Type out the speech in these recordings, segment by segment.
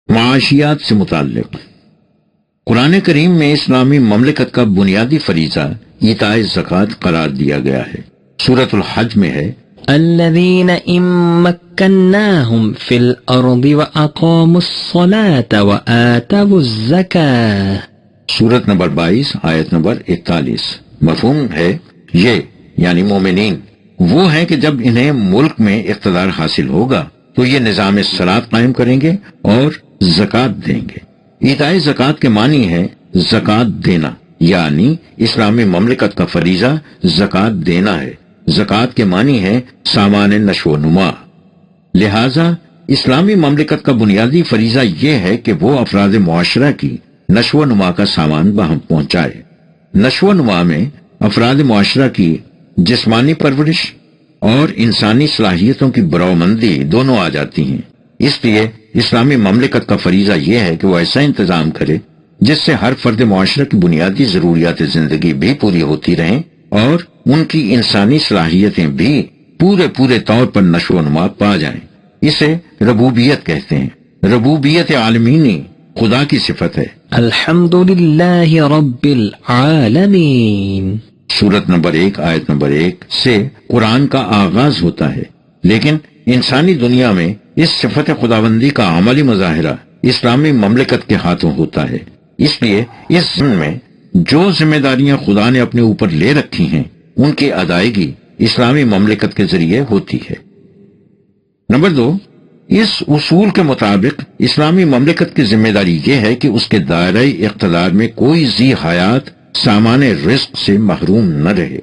معاشیات سے متعلق قرآن کریم میں اسلامی مملکت کا بنیادی فریضہ ایتاء زکوٰۃ قرار دیا گیا ہے۔ سورۃ الحج میں ہے الذین ان مکناہم فی الارض واقاموا الصلاة وآتوا الزکاة، سورۃ نمبر 22 آیت نمبر 41۔ مفہوم ہے یہ یعنی مومنین وہ ہیں کہ جب انہیں ملک میں اقتدار حاصل ہوگا تو یہ نظام صلاۃ قائم کریں گے اور زکوٰۃ دیں گے۔ ایتاء زکوٰۃ کے معنی ہے زکوٰۃ دینا، یعنی اسلامی مملکت کا فریضہ زکوٰۃ دینا ہے۔ زکوٰۃ کے معنی ہے سامان نشو و نما۔ لہذا اسلامی مملکت کا بنیادی فریضہ یہ ہے کہ وہ افراد معاشرہ کی نشو و نما کا سامان باہم پہنچائے۔ نشو و نما میں افراد معاشرہ کی جسمانی پرورش اور انسانی صلاحیتوں کی برومندی دونوں آ جاتی ہیں۔ اس لیے اسلامی مملکت کا فریضہ یہ ہے کہ وہ ایسا انتظام کرے جس سے ہر فرد معاشرہ کی بنیادی ضروریات زندگی بھی پوری ہوتی رہیں اور ان کی انسانی صلاحیتیں بھی پورے طور پر نشو و نما پا جائیں۔ اسے ربوبیت کہتے ہیں۔ ربوبیت عالمینی خدا کی صفت ہے۔ الحمد للہ رب العالمین، سورت نمبر 1 آیت نمبر 1 سے قرآن کا آغاز ہوتا ہے، لیکن انسانی دنیا میں اس صفت خداوندی کا عملی مظاہرہ اسلامی مملکت کے ہاتھوں ہوتا ہے۔ اس لیے اس ضمن میں جو ذمہ داریاں خدا نے اپنے اوپر لے رکھی ہیں ان کی ادائیگی اسلامی مملکت کے ذریعے ہوتی ہے۔ نمبر 2، اس اصول کے مطابق اسلامی مملکت کی ذمہ داری یہ ہے کہ اس کے دائرہ اقتدار میں کوئی ذی حیات سامان رزق سے محروم نہ رہے۔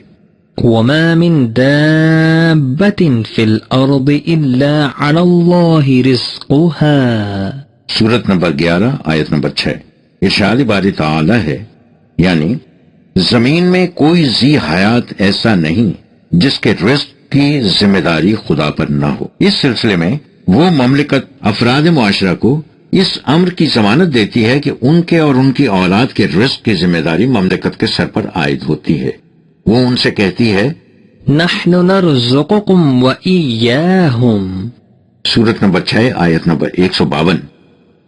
وما من دابت فی الارض الا علی اللہ رزقها، سورت نمبر 11 آیت نمبر 6۔ ارشاد باری تعالی ہے یعنی زمین میں کوئی ذی حیات ایسا نہیں جس کے رزق کی ذمہ داری خدا پر نہ ہو۔ اس سلسلے میں وہ مملکت افراد معاشرہ کو اس امر کی ضمانت دیتی ہے کہ ان کے اور ان کی اولاد کے رزق کی ذمہ داری مملکت کے سر پر عائد ہوتی ہے۔ وہ ان سے کہتی ہے نحن نرزقکم وإیاہم، سورت نمبر 6 آیت نمبر 152۔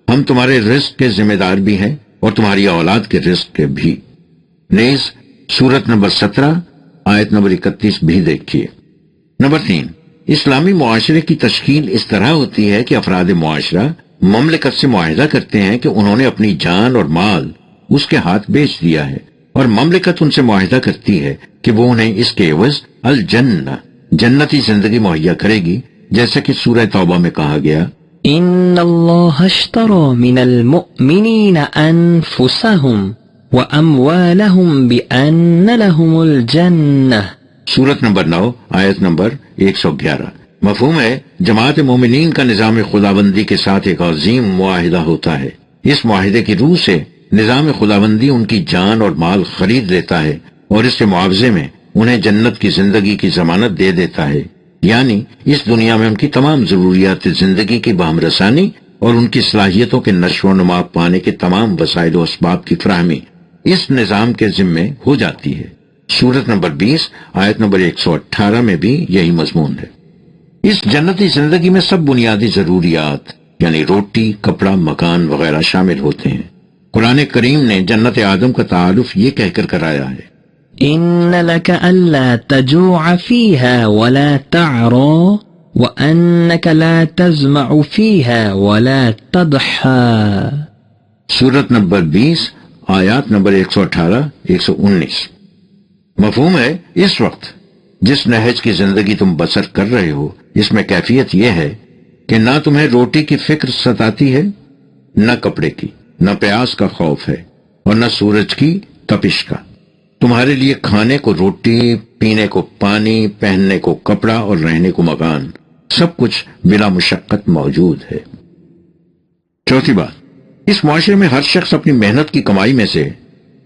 ہم تمہارے رزق کے ذمہ دار بھی ہیں اور تمہاری اولاد کے رزق کے بھی۔ نیز سورت نمبر 17 آیت نمبر 31 بھی دیکھیے۔ نمبر 3، اسلامی معاشرے کی تشکیل اس طرح ہوتی ہے کہ افراد معاشرہ مملکت سے معاہدہ کرتے ہیں کہ انہوں نے اپنی جان اور مال اس کے ہاتھ بیچ دیا ہے، اور مملکت ان سے معاہدہ کرتی ہے کہ وہ انہیں اس کے عوض الجنہ جنتی زندگی مہیا کرے گی، جیسا کہ سورہ توبہ میں کہا گیا ان اللہ اشترى من المؤمنین انفسهم واموالهم بان لهم الجنہ، سورت نمبر 9 آیت نمبر 111۔ مفہوم ہے جماعت مومنین کا نظام خداوندی کے ساتھ ایک عظیم معاہدہ ہوتا ہے۔ اس معاہدے کی روح سے نظام خداوندی ان کی جان اور مال خرید لیتا ہے اور اس کے معاوضے میں انہیں جنت کی زندگی کی ضمانت دے دیتا ہے، یعنی اس دنیا میں ان کی تمام ضروریات زندگی کی بہم رسانی اور ان کی صلاحیتوں کے نشو و نما پانے کے تمام وسائل و اسباب کی فراہمی اس نظام کے ذمے ہو جاتی ہے۔ سورت نمبر 20 آیت نمبر 118 میں بھی یہی مضمون ہے۔ اس جنتی زندگی میں سب بنیادی ضروریات یعنی روٹی، کپڑا، مکان وغیرہ شامل ہوتے ہیں۔ قرآن کریم نے جنت آدم کا تعارف یہ کہہ کر کرایا ہے ان لك الا تجوع فيها ولا تعرى وانك لا تزمع فيها ولا تضحى، سورت نمبر 20 آیات نمبر 118 119۔ مفہوم ہے اس وقت جس نہج کی زندگی تم بسر کر رہے ہو اس میں کیفیت یہ ہے کہ نہ تمہیں روٹی کی فکر ستاتی ہے، نہ کپڑے کی، نہ پیاس کا خوف ہے اور نہ سورج کی تپش کا۔ تمہارے لیے کھانے کو روٹی، پینے کو پانی، پہننے کو کپڑا اور رہنے کو مکان، سب کچھ بلا مشقت موجود ہے۔ چوتھی بات، اس معاشرے میں ہر شخص اپنی محنت کی کمائی میں سے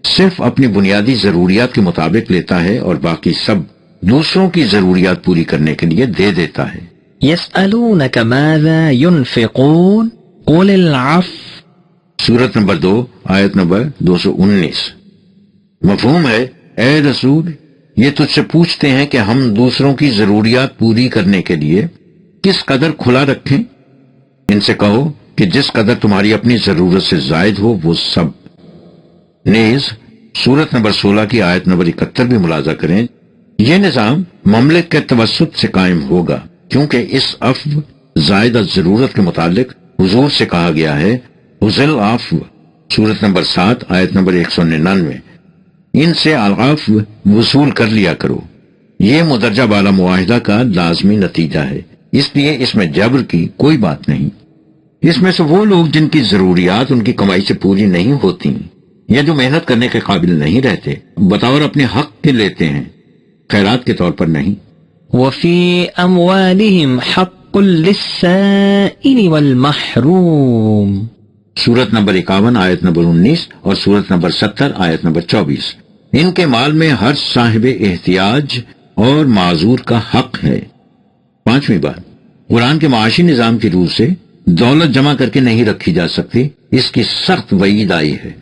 صرف اپنی بنیادی ضروریات کے مطابق لیتا ہے اور باقی سب دوسروں کی ضروریات پوری کرنے کے لیے دے دیتا ہے۔ یسألونک ماذا ينفقون قل العفو، سورت نمبر 2 آیت نمبر 219۔ مفہوم ہے اے رسول یہ تجھ سے پوچھتے ہیں کہ ہم دوسروں کی ضروریات پوری کرنے کے لیے کس قدر کھلا رکھیں۔ ان سے کہو کہ جس قدر تمہاری اپنی ضرورت سے زائد ہو وہ سب۔ نیز سورت نمبر 16 کی آیت نمبر 71 بھی ملاحظہ کریں، یہ نظام مملک کے توسط سے قائم ہوگا، کیونکہ اس عفو زائدہ ضرورت کے متعلق حضور سے کہا گیا ہے حُذِّ العفو، سورت نمبر 7 آیت نمبر 199، ان سے العفو وصول کر لیا کرو۔ یہ مدرجہ بالا معاہدہ کا لازمی نتیجہ ہے، اس لیے اس میں جبر کی کوئی بات نہیں۔ اس میں سے وہ لوگ جن کی ضروریات ان کی کمائی سے پوری نہیں ہوتی یا جو محنت کرنے کے قابل نہیں رہتے، بطور اپنے حق کے لیتے ہیں، خیرات کے طور پر نہیں۔ وفي أموالهم حق للسائل والمحروم، سورت نمبر 51 آیت نمبر 19 اور سورت نمبر 70 آیت نمبر 24، ان کے مال میں ہر صاحب احتیاج اور معذور کا حق ہے۔ پانچویں بات، قرآن کے معاشی نظام کی روح سے دولت جمع کر کے نہیں رکھی جا سکتی، اس کی سخت وعید آئی ہے۔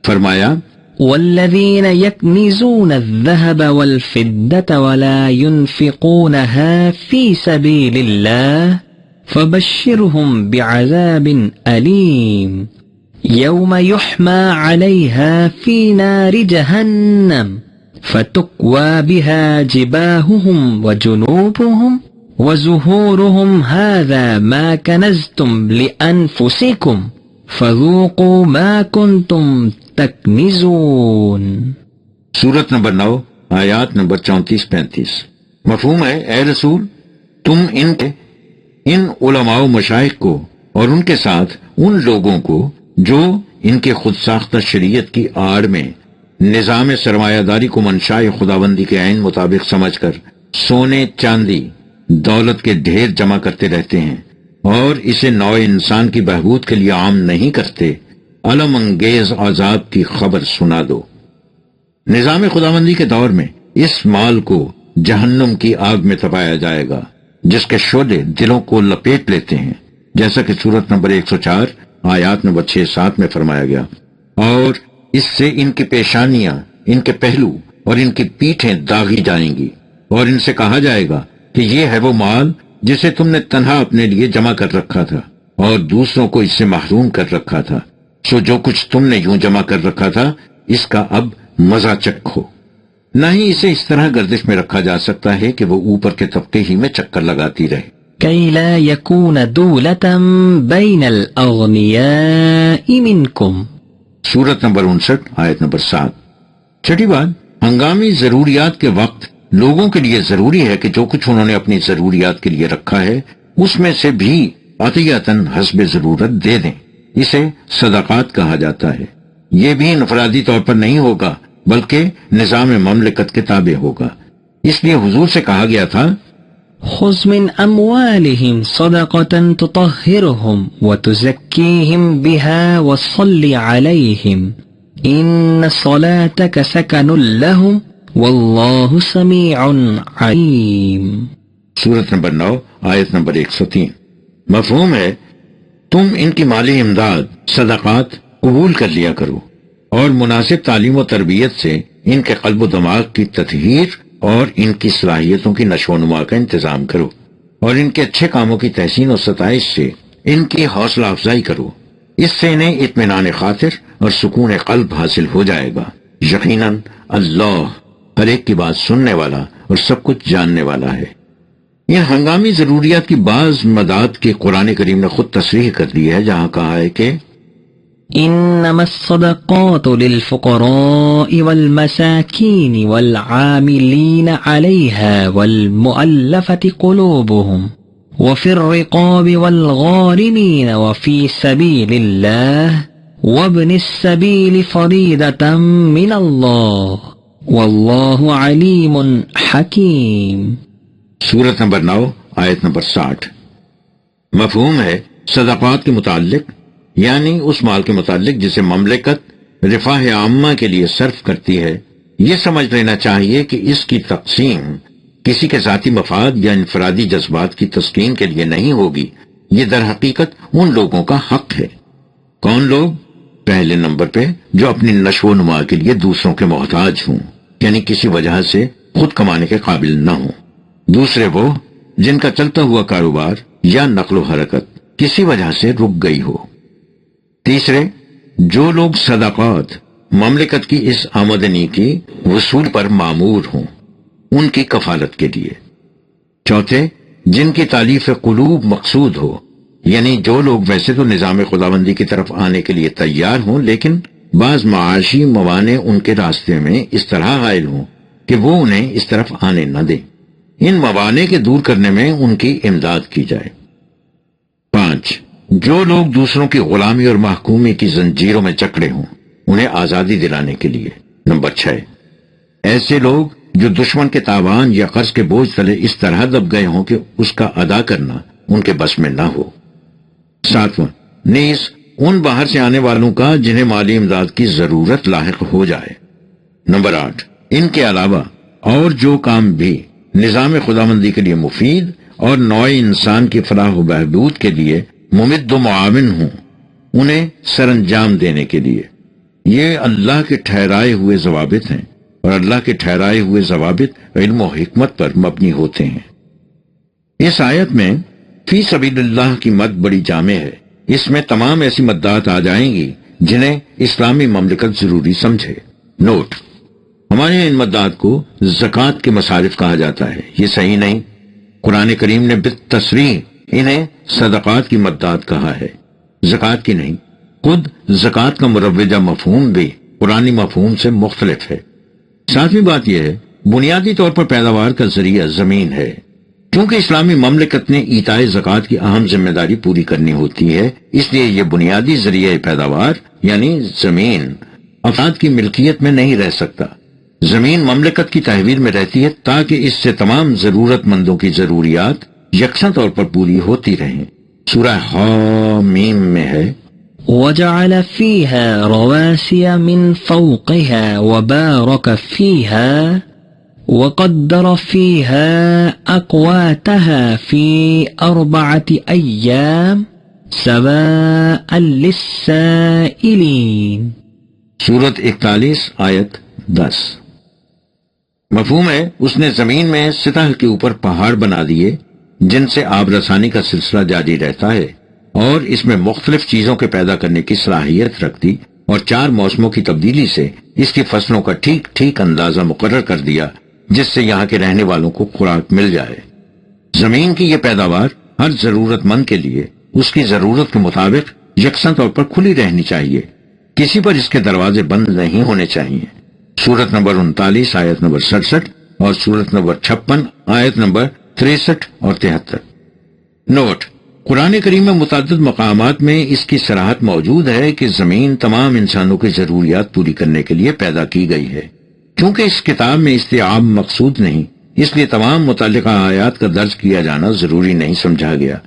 فرمایا والذين يكنزون الذهب والفضة ولا ينفقونها في سبيل الله فبشرهم بعذاب أليم يوم يحمى عليها في نار جهنم فتكوى بها جباههم وجنوبهم وظهورهم هذا ما كنزتم لأنفسكم فذوقوا ما كنتم تکنزون۔ سورت نمبر 9 آیات نمبر 34-35۔ مفہوم ہے اے رسول، تم ان علماء و مشائخ کو اور ان کے ساتھ ان لوگوں کو جو ان کے خود ساختہ شریعت کی آڑ میں نظام سرمایہ داری کو منشاء خداوندی کے عین مطابق سمجھ کر سونے چاندی دولت کے ڈھیر جمع کرتے رہتے ہیں اور اسے نوع انسان کی بہبود کے لیے عام نہیں کرتے، علم انگیز عذاب کی خبر سنا دو۔ نظام خداوندی کے دور میں اس مال کو جہنم کی آگ میں تپایا جائے گا، جس کے شعلے دلوں کو لپیٹ لیتے ہیں، جیسا کہ سورت نمبر 104 آیات نمبر 6-7 میں فرمایا گیا، اور اس سے ان کی پیشانیاں، ان کے پہلو اور ان کی پیٹھیں داغی جائیں گی، اور ان سے کہا جائے گا کہ یہ ہے وہ مال جسے تم نے تنہا اپنے لیے جمع کر رکھا تھا اور دوسروں کو اس سے محروم کر رکھا تھا، سو جو کچھ تم نے یوں جمع کر رکھا تھا اس کا اب مزہ چکھو۔ نہ ہی اسے اس طرح گردش میں رکھا جا سکتا ہے کہ وہ اوپر کے طبقے ہی میں چکر لگاتی رہے۔ كي لا يكون دولة بين الأغنياء منكم، سورت نمبر 59 آیت نمبر 7۔ چھٹی بات، ہنگامی ضروریات کے وقت لوگوں کے لیے ضروری ہے کہ جو کچھ انہوں نے اپنی ضروریات کے لیے رکھا ہے اس میں سے بھی عطیتاً حسب ضرورت دے دیں، اسے صدقات کہا جاتا ہے۔ یہ بھی انفرادی طور پر نہیں ہوگا بلکہ نظام مملکت کے تابع ہوگا، اس لیے حضور سے کہا گیا تھا خذ من أموالهم صدقة تطهرهم وتزكيهم بها وصل عليهم إن صلاتك سكن لهم والله سميع عليم۔ سورت نمبر 9 آیت نمبر 103۔ مفہوم ہے تم ان کی مالی امداد صدقات قبول کر لیا کرو اور مناسب تعلیم و تربیت سے ان کے قلب و دماغ کی تطہیر اور ان کی صلاحیتوں کی نشو و نما کا انتظام کرو، اور ان کے اچھے کاموں کی تحسین و ستائش سے ان کی حوصلہ افزائی کرو، اس سے انہیں اطمینان خاطر اور سکون قلب حاصل ہو جائے گا۔ یقیناً اللہ ہر ایک کی بات سننے والا اور سب کچھ جاننے والا ہے۔ ان ہنگامی ضروریات کی بعض مداد کی قرآن کریم نے خود تصریح کر دی ہے، جہاں کہا ہے کہ إنما الصدقات للفقراء والمساكين والعاملين عليها والمؤلفة قلوبهم وفي الرقاب والغارمين وفي سبيل الله وابن السبيل فريضة من الله والله عليم حكيم۔ سورت نمبر 9 آیت نمبر 60۔ مفہوم ہے صدقات کے متعلق، یعنی اس مال کے متعلق جسے مملکت رفاہ عامہ کے لیے صرف کرتی ہے، یہ سمجھ لینا چاہیے کہ اس کی تقسیم کسی کے ذاتی مفاد یا انفرادی جذبات کی تسکین کے لیے نہیں ہوگی، یہ در حقیقت ان لوگوں کا حق ہے۔ کون لوگ؟ پہلے نمبر پہ جو اپنی نشو و نما کے لیے دوسروں کے محتاج ہوں، یعنی کسی وجہ سے خود کمانے کے قابل نہ ہوں۔ دوسرے وہ جن کا چلتا ہوا کاروبار یا نقل و حرکت کسی وجہ سے رک گئی ہو۔ تیسرے، جو لوگ صدقات مملکت کی اس آمدنی کی وصول پر مامور ہوں ان کی کفالت کے لیے۔ چوتھے، جن کی تالیف قلوب مقصود ہو، یعنی جو لوگ ویسے تو نظام خداوندی کی طرف آنے کے لیے تیار ہوں لیکن بعض معاشی موانع ان کے راستے میں اس طرح حائل ہوں کہ وہ انہیں اس طرف آنے نہ دیں، ان موانع کے دور کرنے میں ان کی امداد کی جائے۔ 5، جو لوگ دوسروں کی غلامی اور محکومی کی زنجیروں میں جکڑے ہوں انہیں آزادی دلانے کے لیے۔ نمبر 6، ایسے لوگ جو دشمن کے تاوان یا قرض کے بوجھ تلے اس طرح دب گئے ہوں کہ اس کا ادا کرنا ان کے بس میں نہ ہو۔ 7واں، نیز ان باہر سے آنے والوں کا جنہیں مالی امداد کی ضرورت لاحق ہو جائے۔ نمبر 8، ان کے علاوہ اور جو کام بھی نظام خداوندی کے لیے مفید اور نوع انسان کی فلاح و بہبود کے لیے ممد و معاون ہوں انہیں سر انجام دینے کے لیے۔ یہ اللہ کے ٹھہرائے ہوئے ضوابط ہیں اور اللہ کے ٹھہرائے ہوئے ضوابط علم و حکمت پر مبنی ہوتے ہیں۔ اس آیت میں فی سبیل اللہ کی مد بڑی جامع ہے۔ اس میں تمام ایسی مدات آ جائیں گی جنہیں اسلامی مملکت ضروری سمجھے۔ نوٹ، ہمارے ان مدات کو زکوٰۃ کے مصارف کہا جاتا ہے، یہ صحیح نہیں۔ قرآن کریم نے بالتصریح انہیں صدقات کی مدات کہا ہے، زکوٰۃ کی نہیں۔ خود زکوٰۃ کا مروجہ مفہوم بھی قرآنی مفہوم سے مختلف ہے۔ 7ویں بات یہ ہے، بنیادی طور پر پیداوار کا ذریعہ زمین ہے۔ کیونکہ اسلامی مملکت نے ایتائے زکوٰۃ کی اہم ذمہ داری پوری کرنی ہوتی ہے، اس لیے یہ بنیادی ذریعہ پیداوار یعنی زمین افراد کی ملکیت میں نہیں رہ سکتا۔ زمین مملکت کی تحویل میں رہتی ہے تاکہ اس سے تمام ضرورت مندوں کی ضروریات یکساں طور پر پوری ہوتی رہیں۔ سورہ حامیم میں ہے، وجعل فيها رواسي من فوقها وبارك فيها وقدر فيها أقواتها في 4 أيام سواء للسائلين۔ سورت 41 آیت 10۔ مفہوم ہے اس نے زمین میں سطح کے اوپر پہاڑ بنا دیے جن سے آب رسانی کا سلسلہ جاری رہتا ہے، اور اس میں مختلف چیزوں کے پیدا کرنے کی صلاحیت رکھ دی، اور 4 موسموں کی تبدیلی سے اس کی فصلوں کا ٹھیک ٹھیک اندازہ مقرر کر دیا جس سے یہاں کے رہنے والوں کو خوراک مل جائے۔ زمین کی یہ پیداوار ہر ضرورت مند کے لیے اس کی ضرورت کے مطابق یکساں طور پر کھلی رہنی چاہیے، کسی پر اس کے دروازے بند نہیں ہونے چاہیے۔ سورت نمبر 39 آیت نمبر 67 اور سورت نمبر 56 آیت نمبر 63 اور 73۔ نوٹ، قرآن کریم میں متعدد مقامات میں اس کی صراحت موجود ہے کہ زمین تمام انسانوں کی ضروریات پوری کرنے کے لیے پیدا کی گئی ہے۔ کیونکہ اس کتاب میں استیعاب مقصود نہیں، اس لیے تمام متعلقہ آیات کا درج کیا جانا ضروری نہیں سمجھا گیا۔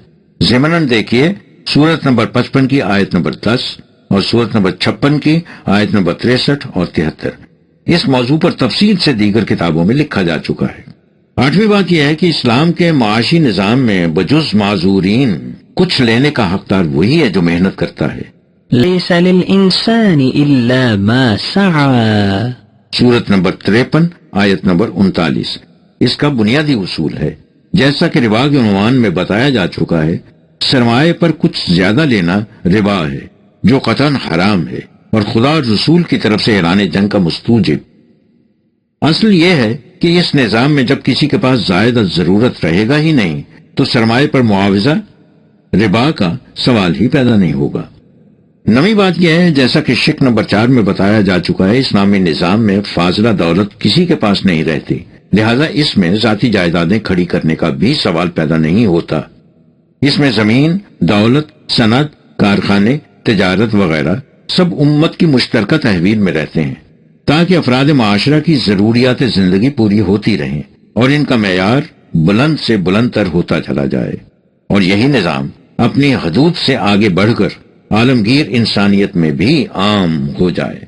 ضمناً دیکھیے سورت نمبر 55 کی آیت نمبر 10 اور سورت نمبر 56 کی آیت نمبر 63 اور 73۔ اس موضوع پر تفصیل سے دیگر کتابوں میں لکھا جا چکا ہے۔ 8ویں بات یہ ہے کہ اسلام کے معاشی نظام میں بجز معذورین کچھ لینے کا حقدار وہی ہے جو محنت کرتا ہے۔ ليس للإنسان إلا ما سعى۔ سورت نمبر 53 آیت نمبر 39۔ اس کا بنیادی اصول ہے، جیسا کہ ربا کے عنوان میں بتایا جا چکا ہے، سرمایہ پر کچھ زیادہ لینا ربا ہے جو قطعاً حرام ہے اور خدا اور رسول کی طرف سے اعلان جنگ کا مستوجب۔ اصل یہ ہے کہ اس نظام میں جب کسی کے پاس زائد ضرورت رہے گا ہی نہیں تو سرمایہ پر معاوضہ ربا کا سوال ہی پیدا نہیں ہوگا۔ 9ویں بات یہ ہے، جیسا کہ شق نمبر 4 میں بتایا جا چکا ہے، اسلامی نظام میں فاضلہ دولت کسی کے پاس نہیں رہتی، لہذا اس میں ذاتی جائیدادیں کھڑی کرنے کا بھی سوال پیدا نہیں ہوتا۔ اس میں زمین، دولت، صنعت، کارخانے، تجارت وغیرہ سب امت کی مشترکہ تحویل میں رہتے ہیں تاکہ افراد معاشرہ کی ضروریات زندگی پوری ہوتی رہیں اور ان کا معیار بلند سے بلند تر ہوتا چلا جائے، اور یہی نظام اپنی حدود سے آگے بڑھ کر عالمگیر انسانیت میں بھی عام ہو جائے۔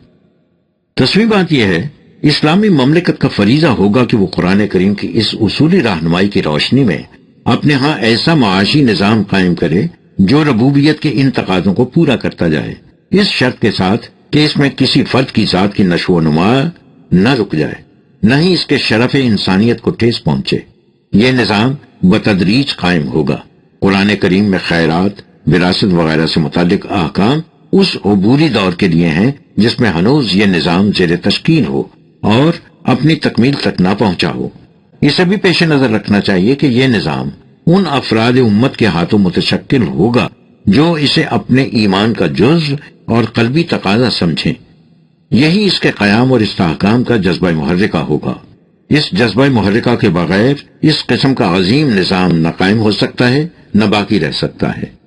10ویں بات یہ ہے، اسلامی مملکت کا فریضہ ہوگا کہ وہ قرآن کریم کی اس اصولی رہنمائی کی روشنی میں اپنے ہاں ایسا معاشی نظام قائم کرے جو ربوبیت کے ان تقاضوں کو پورا کرتا جائے، اس شرط کے ساتھ کہ اس میں کسی فرد کی ذات کی نشو و نما نہ رک جائے، نہ ہی اس کے شرف انسانیت کو ٹھیس پہنچے۔ یہ نظام بتدریج قائم ہوگا۔ قرآن کریم میں خیرات، وراثت وغیرہ سے متعلق احکام اس عبوری دور کے لیے ہیں جس میں ہنوز یہ نظام زیر تشکیل ہو اور اپنی تکمیل تک نہ پہنچا ہو۔ اسے بھی پیش نظر رکھنا چاہیے کہ یہ نظام ان افراد امت کے ہاتھوں متشکل ہوگا جو اسے اپنے ایمان کا جزء اور قلبی تقاضا سمجھیں۔ یہی اس کے قیام اور استحکام کا جذبہ محرکہ ہوگا۔ اس جذبہ محرکہ کے بغیر اس قسم کا عظیم نظام نہ قائم ہو سکتا ہے نہ باقی رہ سکتا ہے۔